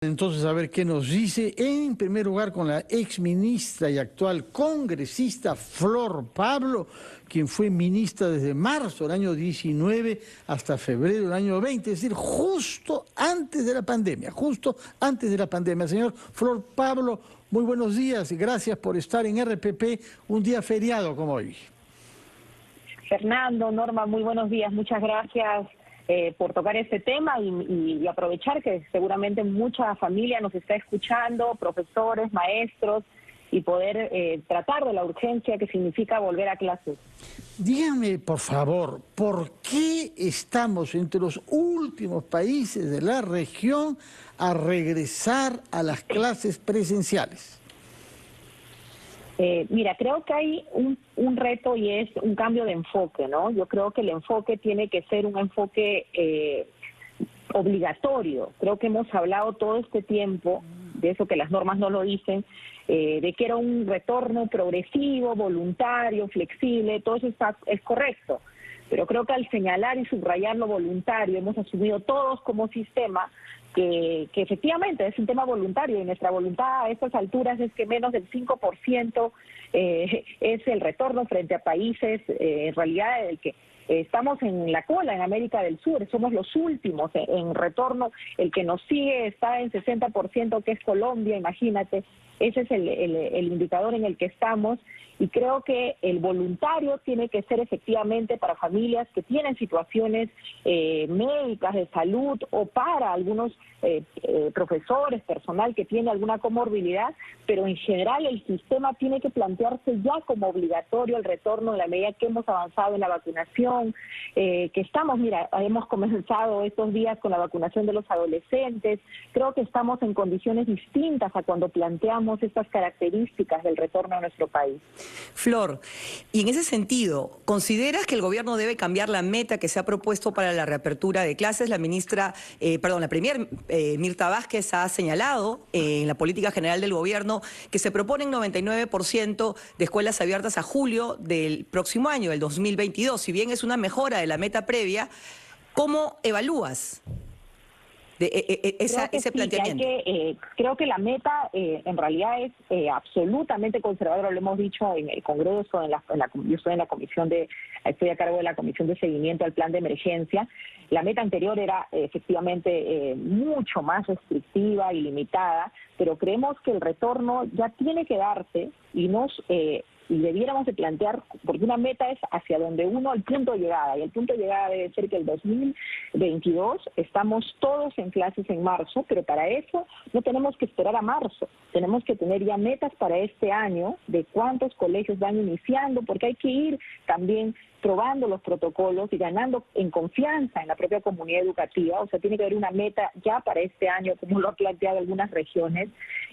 Entonces, a ver qué nos dice, en primer lugar, con la exministra y actual congresista Flor Pablo, quien fue ministra desde marzo del año 19 hasta febrero del año 20, es decir, justo antes de la pandemia, justo antes de la pandemia. Señor Flor Pablo, muy buenos días y gracias por estar en RPP un día feriado como hoy. Fernando, Norma, muy buenos días, muchas gracias por tocar este tema y aprovechar que seguramente mucha familia nos está escuchando, profesores, maestros, y poder tratar de la urgencia que significa volver a clases. Dígame, por favor, ¿por qué estamos entre los últimos países de la región a regresar a las clases presenciales? Mira, creo que hay un reto y es un cambio de enfoque, ¿no? Yo creo que el enfoque tiene que ser un enfoque obligatorio. Creo que hemos hablado todo este tiempo, de eso que las normas no lo dicen, de que era un retorno progresivo, voluntario, flexible, todo eso es correcto. Pero creo que al señalar y subrayar lo voluntario, hemos asumido todos como sistema que efectivamente es un tema voluntario y nuestra voluntad a estas alturas es que menos del 5% es el retorno frente a países, en realidad el que estamos en la cola en América del Sur, somos los últimos en retorno, el que nos sigue está en 60%, que es Colombia, imagínate, ese es el indicador en el que estamos, y creo que el voluntario tiene que ser efectivamente para familias que tienen situaciones médicas, de salud, o para algunos profesores, personal que tiene alguna comorbilidad, pero en general el sistema tiene que plantearse ya como obligatorio el retorno en la medida que hemos avanzado en la vacunación, que estamos, mira, hemos comenzado estos días con la vacunación de los adolescentes, creo que estamos en condiciones distintas a cuando planteamos estas características del retorno a nuestro país. Flor, y en ese sentido, ¿consideras que el gobierno debe cambiar la meta que se ha propuesto para la reapertura de clases? La premier Mirta Vázquez ha señalado en la política general del gobierno que se proponen 99% de escuelas abiertas a julio del próximo año, del 2022. Si bien es una mejora de la meta previa, ¿cómo evalúas ese planteamiento? Creo que la meta en realidad es absolutamente conservadora, lo hemos dicho en el Congreso, yo estoy a cargo de la Comisión de Seguimiento al Plan de Emergencia. La meta anterior era efectivamente mucho más restrictiva y limitada, pero creemos que el retorno ya tiene que darse y debiéramos de plantear, porque una meta es hacia donde el punto de llegada, y el punto de llegada debe ser que el 2022 estamos todos en clases en marzo, pero para eso no tenemos que esperar a marzo, tenemos que tener ya metas para este año de cuántos colegios van iniciando, porque hay que ir también probando los protocolos y ganando en confianza en la propia comunidad educativa, o sea, tiene que haber una meta ya para este año, como lo han planteado algunas regiones,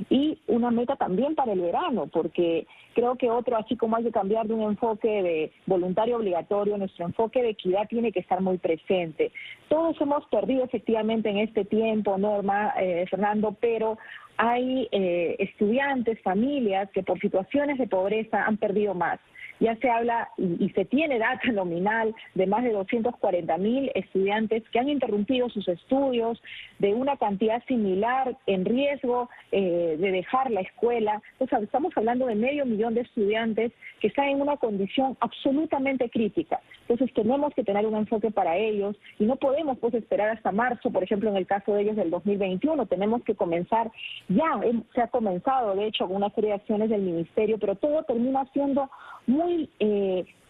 y una meta también para el verano, porque creo que así como hay que cambiar de un enfoque de voluntario obligatorio, nuestro enfoque de equidad tiene que estar muy presente. Todos hemos perdido efectivamente en este tiempo, Norma, Fernando, pero hay estudiantes, familias que por situaciones de pobreza han perdido más. Ya se habla y se tiene data nominal de más de 240.000 estudiantes que han interrumpido sus estudios, de una cantidad similar en riesgo de dejar la escuela. O sea, estamos hablando de 500.000 de estudiantes que están en una condición absolutamente crítica. Entonces tenemos que tener un enfoque para ellos y no podemos esperar hasta marzo, por ejemplo, en el caso de ellos del 2021. Tenemos que comenzar ya, se ha comenzado de hecho con una serie de acciones del Ministerio, pero todo termina siendo muy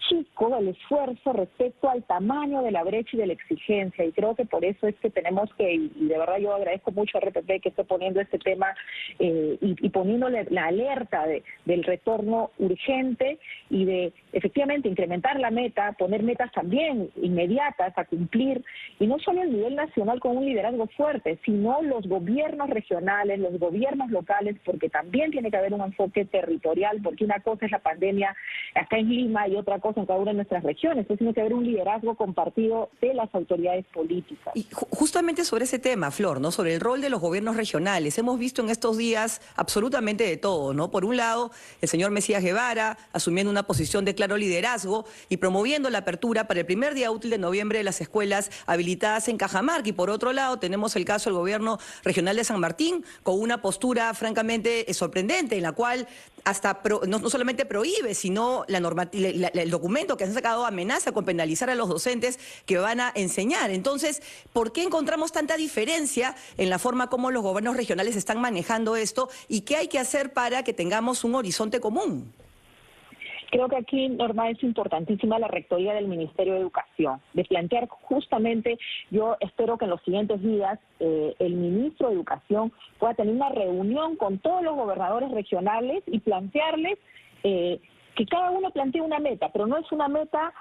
chico el esfuerzo respecto al tamaño de la brecha y de la exigencia, y creo que por eso es que tenemos que, y de verdad yo agradezco mucho a RPP que esté poniendo este tema y poniéndole la alerta del retorno urgente y de efectivamente incrementar la meta, poner metas también inmediatas a cumplir, y no solo a nivel nacional con un liderazgo fuerte, sino los gobiernos regionales, los gobiernos locales, porque también tiene que haber un enfoque territorial, porque una cosa es la pandemia acá en Lima y otra cosa en cada una de nuestras regiones. Entonces tiene que haber un liderazgo compartido de las autoridades políticas. Y justamente sobre ese tema, Flor, ¿no? Sobre el rol de los gobiernos regionales. Hemos visto en estos días absolutamente de todo, ¿no? Por un lado, el señor Mesías Guevara asumiendo una posición de claro liderazgo y promoviendo la apertura para el primer día útil de noviembre de las escuelas habilitadas en Cajamarca. Y por otro lado, tenemos el caso del gobierno regional de San Martín, con una postura francamente sorprendente, en la cual hasta no solamente prohíbe, sino el documento que han sacado amenaza con penalizar a los docentes que van a enseñar. Entonces, ¿por qué encontramos tanta diferencia en la forma como los gobiernos regionales están manejando esto y qué hay que hacer para que tengamos un horizonte común? Creo que aquí, Norma, es importantísima la rectoría del Ministerio de Educación, de plantear justamente, yo espero que en los siguientes días el ministro de Educación pueda tener una reunión con todos los gobernadores regionales y plantearles que cada uno plantee una meta, pero no es una meta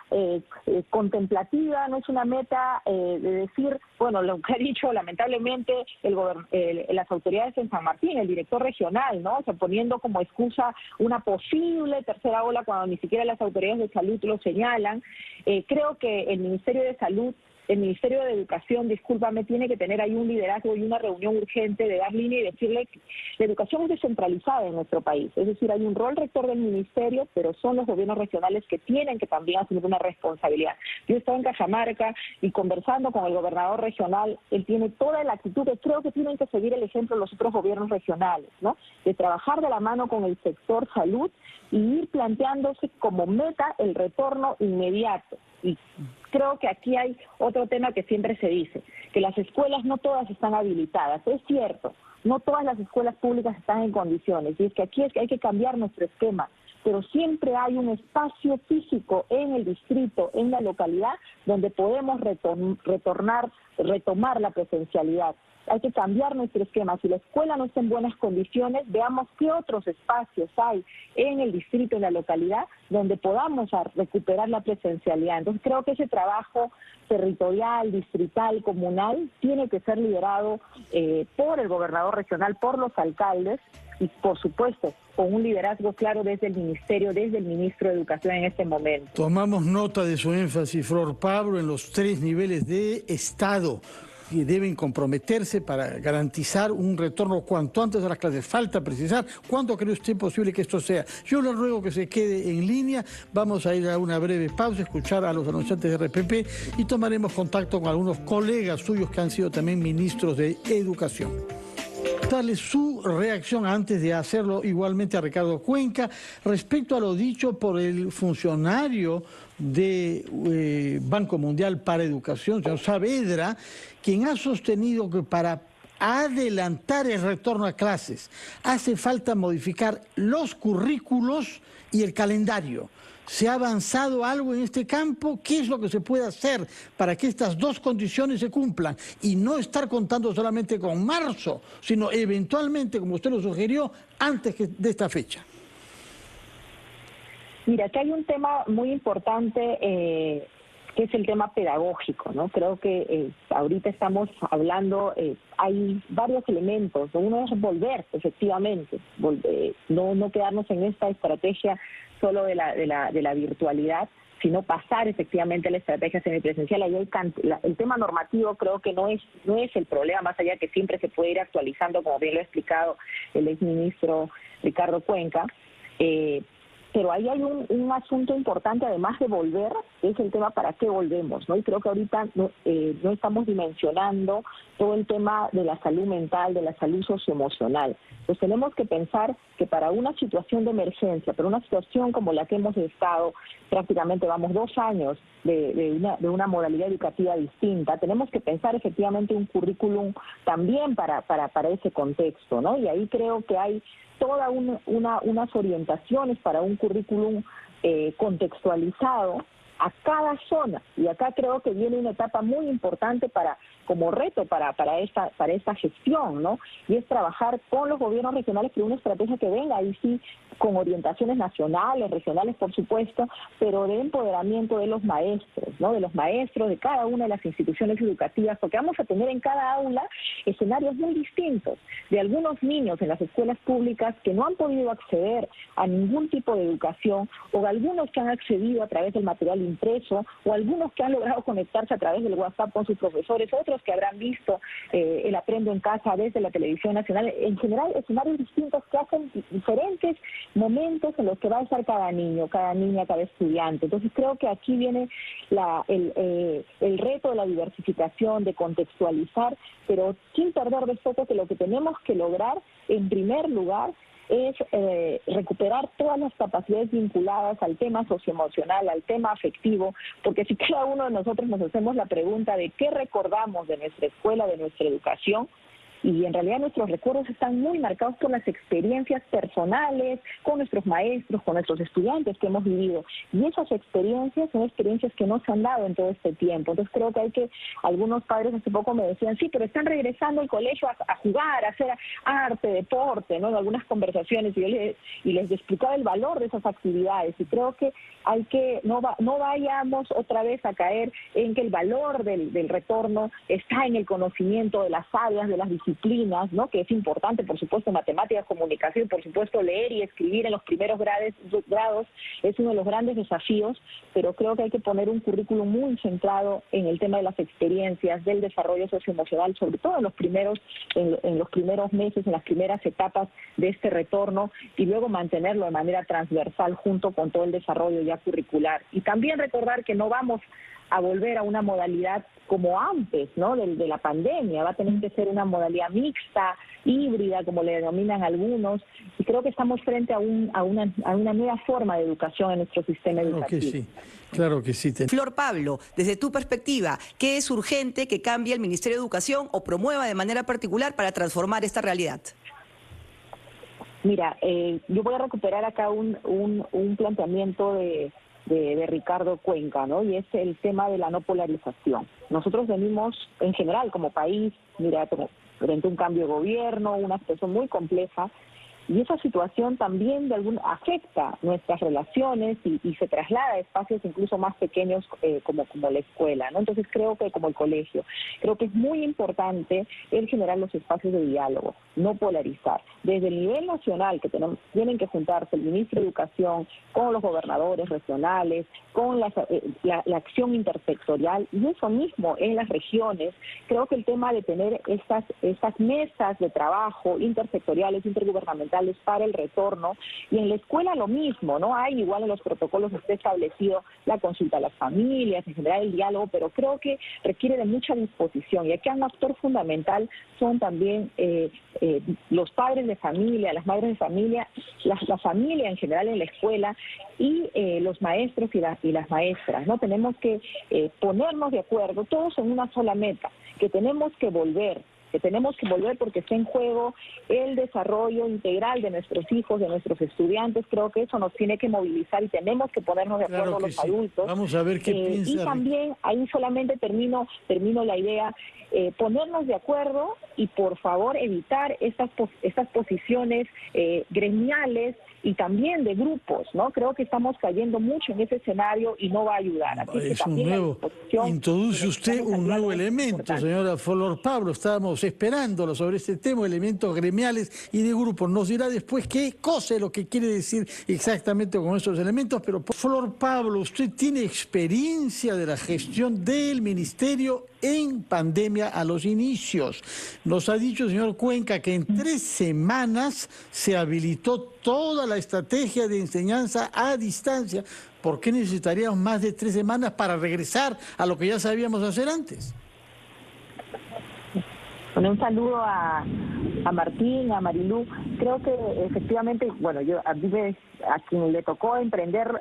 contemplativa, no es una meta de decir, bueno, lo que ha dicho lamentablemente las autoridades en San Martín, el director regional, ¿no? O sea, poniendo como excusa una posible tercera ola cuando ni siquiera las autoridades de salud lo señalan. Creo que el Ministerio de Salud, el Ministerio de Educación, discúlpame, tiene que tener ahí un liderazgo y una reunión urgente de dar línea y decirle que la educación es descentralizada en nuestro país. Es decir, hay un rol rector del ministerio, pero son los gobiernos regionales que tienen que también asumir una responsabilidad. Yo estaba en Cajamarca y conversando con el gobernador regional, él tiene toda la actitud que creo que tienen que seguir el ejemplo de los otros gobiernos regionales, ¿no? De trabajar de la mano con el sector salud y ir planteándose como meta el retorno inmediato. Y creo que aquí hay otro tema que siempre se dice, que las escuelas no todas están habilitadas. Es cierto, no todas las escuelas públicas están en condiciones, y es que aquí es que hay que cambiar nuestro esquema, pero siempre hay un espacio físico en el distrito, en la localidad, donde podemos retomar la presencialidad. Hay que cambiar nuestro esquema. Si la escuela no está en buenas condiciones, veamos qué otros espacios hay en el distrito, en la localidad, donde podamos recuperar la presencialidad. Entonces creo que ese trabajo territorial, distrital, comunal, tiene que ser liderado por el gobernador regional, por los alcaldes y, por supuesto, con un liderazgo claro desde el ministerio, desde el ministro de Educación en este momento. Tomamos nota de su énfasis, Flor Pablo, en los 3 niveles de Estado que deben comprometerse para garantizar un retorno cuanto antes a las clases. Falta precisar cuándo cree usted posible que esto sea. Yo le ruego que se quede en línea. Vamos a ir a una breve pausa, escuchar a los anunciantes de RPP y tomaremos contacto con algunos colegas suyos que han sido también ministros de Educación. Tal es su reacción antes de hacerlo igualmente a Ricardo Cuenca respecto a lo dicho por el funcionario de Banco Mundial para Educación, señor Saavedra, quien ha sostenido que para adelantar el retorno a clases hace falta modificar los currículos y el calendario. ¿Se ha avanzado algo en este campo? ¿Qué es lo que se puede hacer para que estas dos condiciones se cumplan? Y no estar contando solamente con marzo, sino eventualmente, como usted lo sugirió, antes de esta fecha. Mira, aquí hay un tema muy importante que es el tema pedagógico, ¿no? Creo que ahorita estamos hablando, hay varios elementos. Uno es volver, efectivamente, no quedarnos en esta estrategia solo de la virtualidad, sino pasar efectivamente a la estrategia semipresencial. Ahí el tema normativo creo que no es el problema, más allá que siempre se puede ir actualizando, como bien lo ha explicado el exministro Ricardo Cuenca. Pero ahí hay un asunto importante, además de volver, es el tema para qué volvemos, ¿no? Y creo que ahorita no estamos dimensionando todo el tema de la salud mental, de la salud socioemocional. Pues tenemos que pensar que para una situación de emergencia, para una situación como la que hemos estado, prácticamente vamos 2 años de una modalidad educativa distinta, tenemos que pensar efectivamente un currículum también para ese contexto, ¿no? Y ahí creo que hay todas unas orientaciones para un currículum contextualizado a cada zona. Y acá creo que viene una etapa muy importante como reto para esta gestión, ¿no? Y es trabajar con los gobiernos regionales por una estrategia que venga ahí sí con orientaciones nacionales, regionales por supuesto, pero de empoderamiento de los maestros, ¿no? De los maestros de cada una de las instituciones educativas, porque vamos a tener en cada aula escenarios muy distintos de algunos niños en las escuelas públicas que no han podido acceder a ningún tipo de educación, o algunos que han accedido a través del material impreso, o algunos que han logrado conectarse a través del WhatsApp con sus profesores, otros que habrán visto el Aprendo en Casa desde la televisión nacional. En general, escenarios distintos que hacen diferentes momentos en los que va a estar cada niño, cada niña, cada estudiante. Entonces creo que aquí viene el reto de la diversificación, de contextualizar, pero sin perder de foco que lo que tenemos que lograr, en primer lugar, es recuperar todas las capacidades vinculadas al tema socioemocional, al tema afectivo, porque si cada uno de nosotros nos hacemos la pregunta de qué recordamos de nuestra escuela, de nuestra educación, y en realidad nuestros recuerdos están muy marcados por las experiencias personales, con nuestros maestros, con nuestros estudiantes que hemos vivido. Y esas experiencias son experiencias que no se han dado en todo este tiempo. Entonces creo que algunos padres hace poco me decían, sí, pero están regresando al colegio a jugar, a hacer arte, deporte, ¿no? En algunas conversaciones, y les explicaba el valor de esas actividades. Y creo que no vayamos otra vez a caer en que el valor del retorno está en el conocimiento de las áreas, de las disciplinas, ¿no? Que es importante, por supuesto, matemáticas, comunicación, por supuesto, leer y escribir en los primeros grados es uno de los grandes desafíos, pero creo que hay que poner un currículum muy centrado en el tema de las experiencias, del desarrollo socioemocional, sobre todo en los primeros meses, en las primeras etapas de este retorno, y luego mantenerlo de manera transversal junto con todo el desarrollo ya curricular. Y también recordar que no vamos a volver a una modalidad como antes, ¿no? De la pandemia. Va a tener que ser una modalidad mixta, híbrida, como le denominan algunos, y creo que estamos frente a una nueva forma de educación en nuestro sistema educativo. Claro que sí. Flor Pablo, desde tu perspectiva, ¿qué es urgente que cambie el Ministerio de Educación o promueva de manera particular para transformar esta realidad? Mira, yo voy a recuperar acá un planteamiento de Ricardo Cuenca, ¿no? Y es el tema de la no polarización. Nosotros venimos, en general, como país, mira, frente a un cambio de gobierno, una situación muy compleja, y esa situación también afecta nuestras relaciones y se traslada a espacios incluso más pequeños como la escuela, ¿no? Entonces creo que como el colegio, creo que es muy importante el generar los espacios de diálogo, no polarizar. Desde el nivel nacional, que tienen que juntarse el ministro de Educación con los gobernadores regionales, con la acción intersectorial, y eso mismo en las regiones. Creo que el tema de tener estas mesas de trabajo intersectoriales, intergubernamentales, para el retorno, y en la escuela lo mismo, ¿no? Hay igual en los protocolos está establecido la consulta a las familias, en general el diálogo, pero creo que requiere de mucha disposición, y aquí un actor fundamental son también los padres de familia, las madres de familia, la familia en general en la escuela, y los maestros y las maestras, ¿no? Tenemos que ponernos de acuerdo todos en una sola meta, que tenemos que volver porque está en juego el desarrollo integral de nuestros hijos, de nuestros estudiantes. Creo que eso nos tiene que movilizar y tenemos que ponernos de acuerdo los adultos. Vamos a ver qué piensa. Y también, ahí solamente termino la idea, ponernos de acuerdo y por favor evitar estas posiciones que y también de grupos, ¿no? Creo que estamos cayendo mucho en ese escenario y no va a ayudar. Así que también introduce usted un nuevo elemento, señora Flor Pablo. Estábamos esperándolo sobre este tema, elementos gremiales y de grupos. Nos dirá después qué cosa es lo que quiere decir exactamente con esos elementos, pero Flor Pablo, usted tiene experiencia de la gestión del ministerio en pandemia a los inicios. Nos ha dicho el señor Cuenca que en 3 semanas se habilitó toda la estrategia de enseñanza a distancia. ¿Por qué necesitaríamos más de 3 semanas para regresar a lo que ya sabíamos hacer antes? Bueno, un saludo a Martín, a Marilú. Creo que efectivamente, bueno, a quien le tocó emprender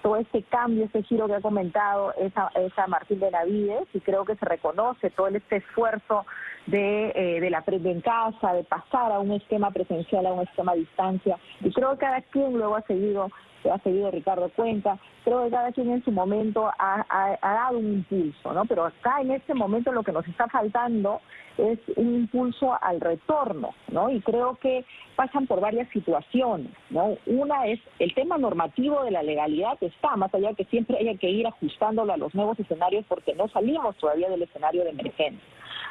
todo este cambio, este giro que ha comentado, es a Martín Benavides, y creo que se reconoce todo este esfuerzo de la Aprendo en Casa, de pasar a un esquema presencial, a un esquema a distancia, y creo que cada quien luego ha seguido que ha seguido Ricardo Cuenca. Creo que cada quien en su momento ha dado un impulso, ¿no? Pero acá en este momento lo que nos está faltando es un impulso al retorno, ¿no? Y creo que pasan por varias situaciones, ¿no? Una es el tema normativo de la legalidad, está más allá de que siempre haya que ir ajustándolo a los nuevos escenarios porque no salimos todavía del escenario de emergencia.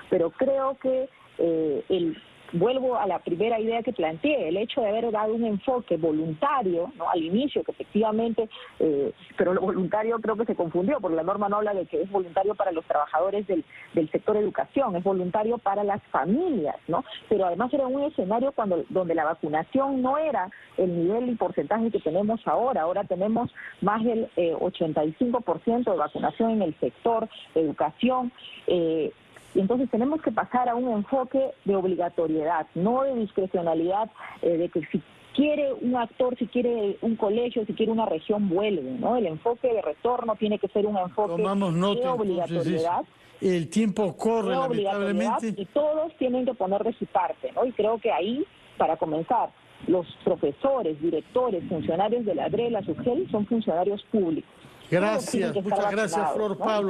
Pero creo que vuelvo a la primera idea que planteé, el hecho de haber dado un enfoque voluntario, ¿no? Al inicio, que efectivamente, pero lo voluntario creo que se confundió, porque la norma no habla de que es voluntario para los trabajadores del sector educación, es voluntario para las familias, ¿no? Pero además era un escenario donde la vacunación no era el nivel y porcentaje que tenemos ahora tenemos más del 85% de vacunación en el sector educación, y entonces tenemos que pasar a un enfoque de obligatoriedad, no de discrecionalidad, de que si quiere un actor, si quiere un colegio, si quiere una región, vuelve, ¿no? El enfoque de retorno tiene que ser un enfoque de obligatoriedad. El tiempo corre, lamentablemente. Y todos tienen que poner de su parte, ¿no? Y creo que ahí, para comenzar, los profesores, directores, funcionarios de la DRE, la SUGEL, son funcionarios públicos. Gracias, muchas gracias, Flor Pablo.